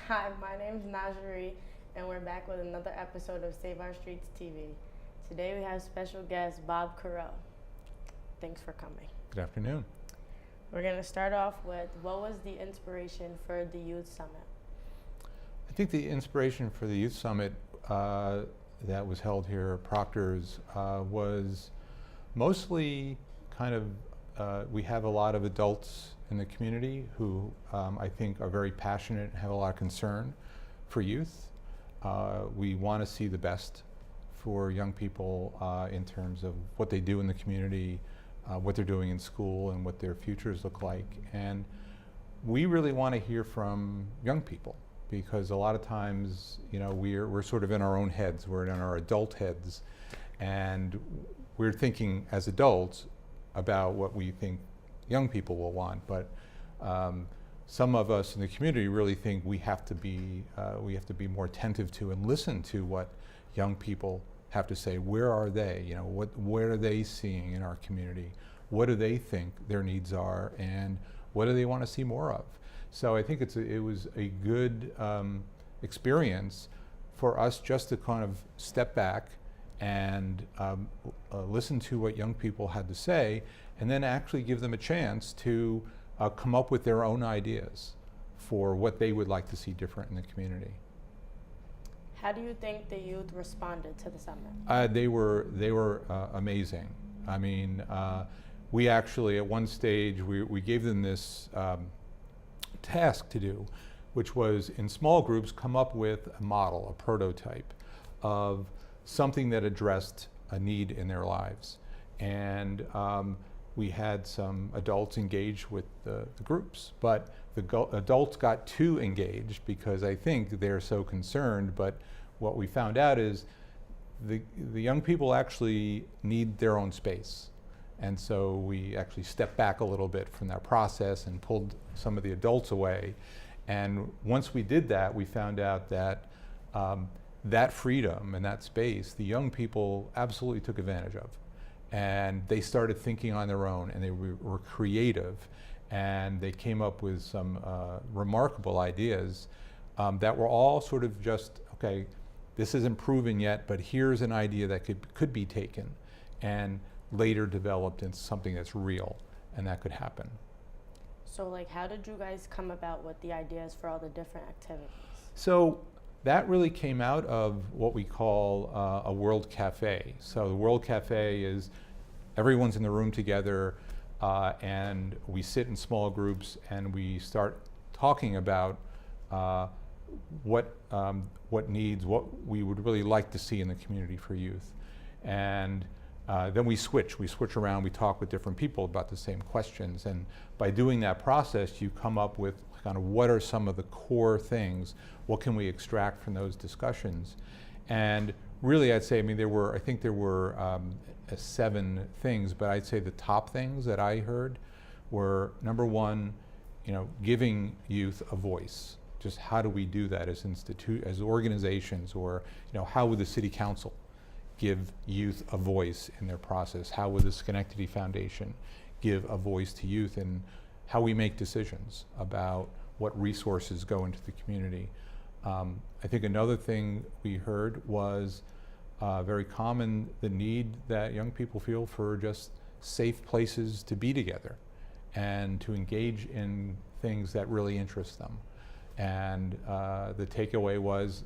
Hi, my name is Nashire, and we're back with another episode of Save Our Streets TV. Today we have special guest Bob Carreau. Thanks for coming. Good afternoon. We're going to start off with, what was the inspiration for the Youth Summit? I think the inspiration for the Youth Summit that was held here at Proctor's was mostly kind of, we have a lot of adults in the community who I think are very passionate and have a lot of concern for youth. We want to see the best for young people in terms of what they do in the community, what they're doing in school, and what their futures look like. And we really want to hear from young people, because a lot of times, you know, we're sort of in our own heads, we're in our adult heads, and we're thinking as adults about what we think young people will want. But some of us in the community really think we have to be more attentive to and listen to what young people have to say. Where are they? You know, what are they seeing in our community? What do they think their needs are, and what do they want to see more of? So I think it was a good experience for us just to kind of step back and listen to what young people had to say, and then actually give them a chance to come up with their own ideas for what they would like to see different in the community. How do you think the youth responded to the summit? They were amazing. I mean, we actually at one stage we gave them this task to do, which was in small groups come up with a model, a prototype of something that addressed a need in their lives. And we had some adults engage with the groups, but the adults got too engaged because I think they're so concerned. But what we found out is the young people actually need their own space. And so we actually stepped back a little bit from that process and pulled some of the adults away. And once we did that, we found out that that freedom and that space, the young people absolutely took advantage of. And they started thinking on their own, and they were creative, and they came up with some remarkable ideas that were all sort of just, okay, this isn't proven yet, but here's an idea that could be taken and later developed into something that's real, and that could happen. So like, how did you guys come about with the ideas for all the different activities? So that really came out of what we call a World Cafe. So the World Cafe is everyone's in the room together, and we sit in small groups and we start talking about what needs, what we would really like to see in the community for youth. And then we switch around, we talk with different people about the same questions. And by doing that process, you come up with kind of what are some of the core things, what can we extract from those discussions. And really I'd say, I mean, I think there were 7 things, but I'd say the top things that I heard were, number one, you know, giving youth a voice. Just how do we do that as as organizations, or, you know, how would the city council give youth a voice in their process? How would the Schenectady Foundation give a voice to youth in how we make decisions about what resources go into the community? I think another thing we heard was very common, the need that young people feel for just safe places to be together and to engage in things that really interest them. And the takeaway was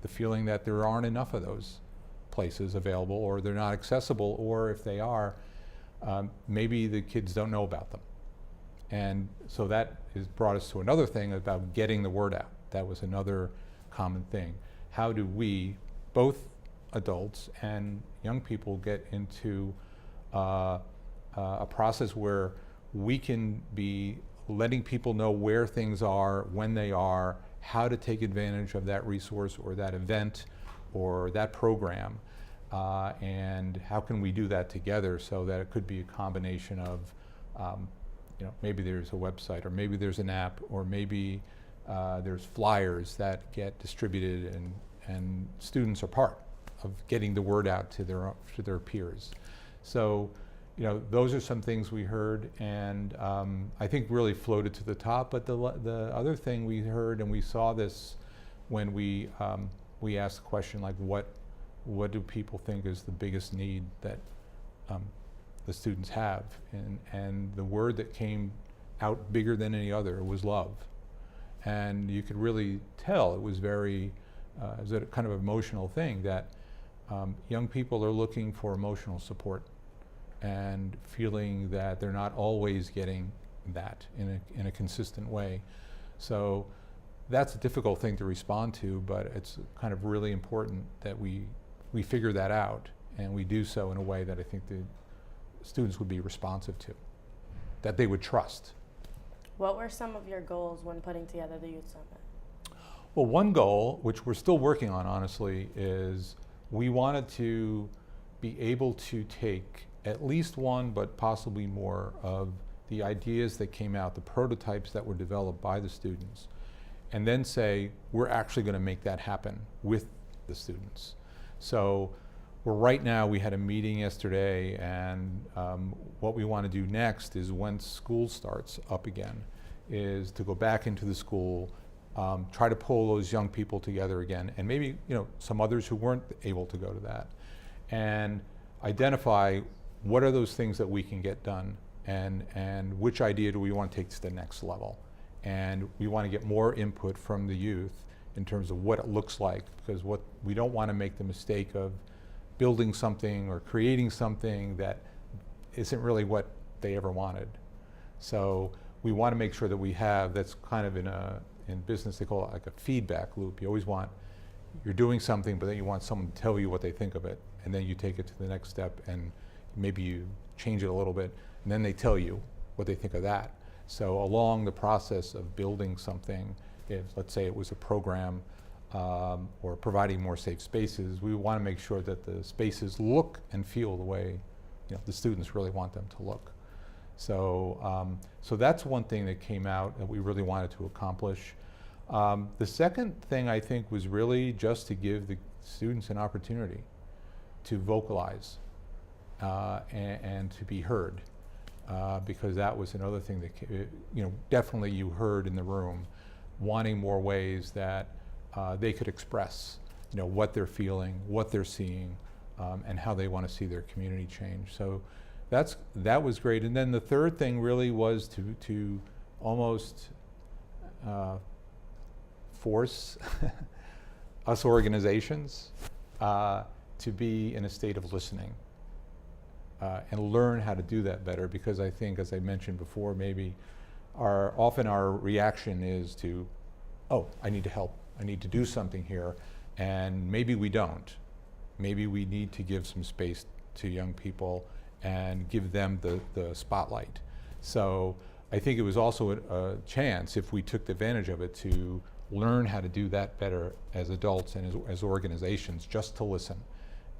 the feeling that there aren't enough of those places available, or they're not accessible, or if they are, maybe the kids don't know about them. And so that has brought us to another thing about getting the word out. That was another common thing. How do we, both adults and young people, get into a process where we can be letting people know where things are, when they are, how to take advantage of that resource or that event or that program, and how can we do that together, so that it could be a combination of, you know, maybe there's a website, or maybe there's an app, or maybe there's flyers that get distributed, and students are part of getting the word out to their peers. So, you know, those are some things we heard, and I think really floated to the top. But the other thing we heard, and we saw this when we ask the question like, what do people think is the biggest need that the students have? And the word that came out bigger than any other was love. And you could really tell it was very, it was a kind of emotional thing that young people are looking for emotional support and feeling that they're not always getting that in a consistent way. So that's a difficult thing to respond to, but it's kind of really important that we figure that out, and we do so in a way that I think the students would be responsive to, that they would trust. What were some of your goals when putting together the Youth Summit? Well, one goal, which we're still working on honestly, is we wanted to be able to take at least one, but possibly more, of the ideas that came out, the prototypes that were developed by the students, and then say, we're actually going to make that happen with the students. So right now, we had a meeting yesterday, and what we want to do next is, when school starts up again, is to go back into the school, try to pull those young people together again, and maybe some others who weren't able to go to that, and identify what are those things that we can get done, and which idea do we want to take to the next level. And we want to get more input from the youth in terms of what it looks like, because we don't want to make the mistake of building something or creating something that isn't really what they ever wanted. So we want to make sure that we have, that's kind of in business they call it like a feedback loop. You always want, you're doing something, but then you want someone to tell you what they think of it, and then you take it to the next step, and maybe you change it a little bit, and then they tell you what they think of that. So along the process of building something, if let's say it was a program or providing more safe spaces, we want to make sure that the spaces look and feel the way the students really want them to look. So, so that's one thing that came out that we really wanted to accomplish. The second thing I think was really just to give the students an opportunity to vocalize and to be heard, because that was another thing that definitely you heard in the room, wanting more ways that they could express what they're feeling, what they're seeing, and how they want to see their community change. So that was great. And then the third thing really was to almost force us organizations to be in a state of listening and learn how to do that better, because I think, as I mentioned before, maybe often our reaction is to, oh, I need to help, I need to do something here, and maybe we don't. Maybe we need to give some space to young people and give them the spotlight. So I think it was also a chance, if we took advantage of it, to learn how to do that better as adults and as organizations, just to listen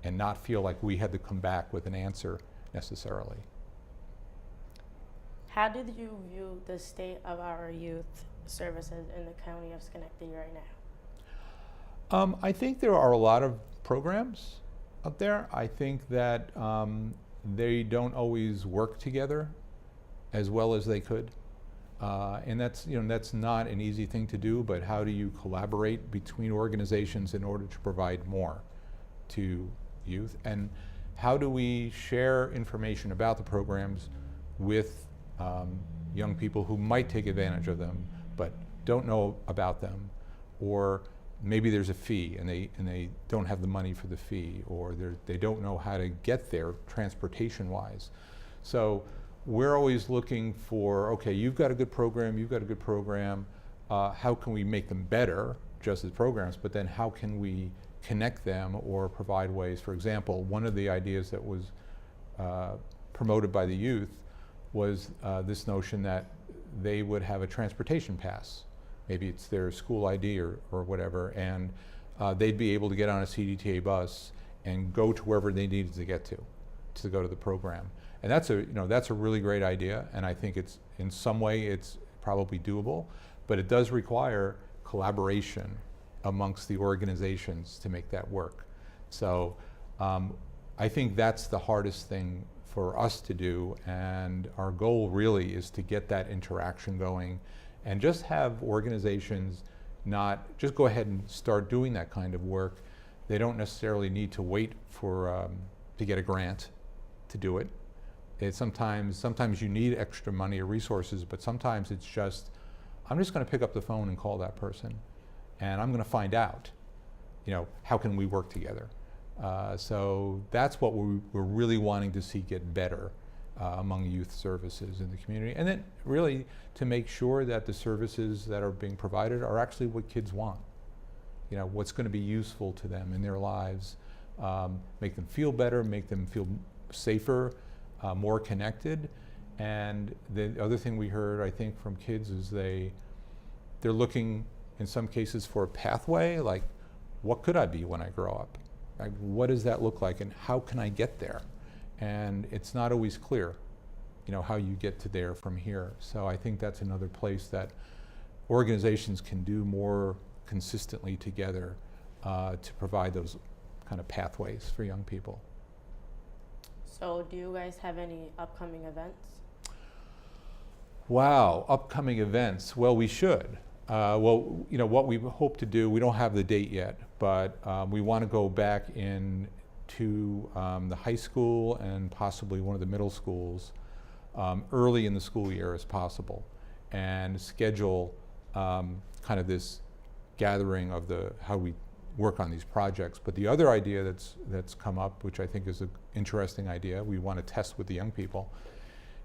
and not feel like we had to come back with an answer necessarily. How did you view the state of our youth services in the county of Schenectady right now? I think there are a lot of programs out there. I think that they don't always work together as well as they could. And that's not an easy thing to do, but how do you collaborate between organizations in order to provide more to youth? And how do we share information about the programs with young people who might take advantage of them but don't know about them, or maybe there's a fee and they don't have the money for the fee, or they don't know how to get there transportation-wise. So we're always looking for, okay, you've got a good program, how can we make them better just as programs, but then how can we connect them or provide ways? For example, one of the ideas that was promoted by the youth was this notion that they would have a transportation pass. Maybe it's their school ID or whatever, and they'd be able to get on a CDTA bus and go to wherever they needed to get to go to the program. And that's a really great idea, and I think it's, in some way, it's probably doable, but it does require collaboration amongst the organizations to make that work. So I think that's the hardest thing for us to do, and our goal really is to get that interaction going and just have organizations not just go ahead and start doing that kind of work. They don't necessarily need to wait for to get a grant to do it. Sometimes you need extra money or resources, but sometimes it's just, I'm just going to pick up the phone and call that person, and I'm going to find out, how can we work together? So that's what we're really wanting to see get better among youth services in the community, and then really to make sure that the services that are being provided are actually what kids want. What's going to be useful to them in their lives, make them feel better, make them feel safer, more connected. And the other thing we heard, I think, from kids is they're looking in some cases for a pathway, like, what could I be when I grow up? Like, what does that look like, and how can I get there? And it's not always clear, how you get to there from here. So I think that's another place that organizations can do more consistently together to provide those kind of pathways for young people. So do you guys have any upcoming events? Wow, upcoming events. Well, we should. What we hope to do, we don't have the date yet, but we want to go back to the high school and possibly one of the middle schools early in the school year as possible, and schedule kind of this gathering of how we work on these projects. But the other idea that's come up, which I think is an interesting idea, we want to test with the young people,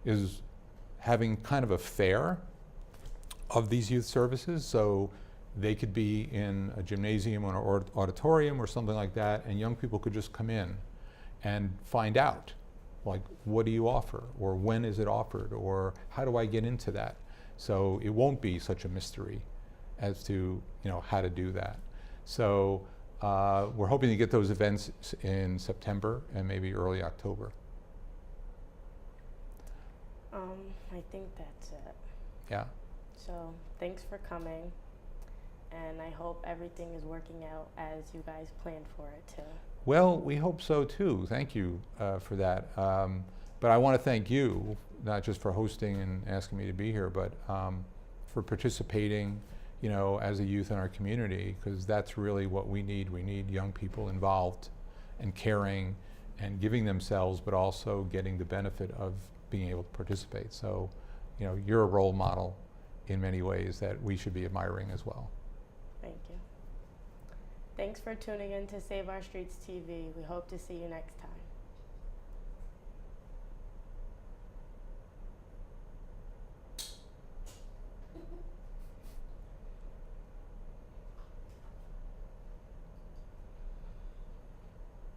is having kind of a fair of these youth services. So they could be in a gymnasium or an auditorium or something like that, and young people could just come in and find out, like, what do you offer, or when is it offered, or how do I get into that? So it won't be such a mystery as to how to do that. So we're hoping to get those events in September and maybe early October. I think that's it. Yeah. So thanks for coming, and I hope everything is working out as you guys planned for it to. Well, we hope so too. Thank you for that. But I want to thank you, not just for hosting and asking me to be here, but for participating, as a youth in our community, because that's really what we need. We need young people involved and caring and giving themselves, but also getting the benefit of being able to participate. So, you're a role model in many ways that we should be admiring as well. Thank you. Thanks for tuning in to Save Our Streets TV. We hope to see you next time.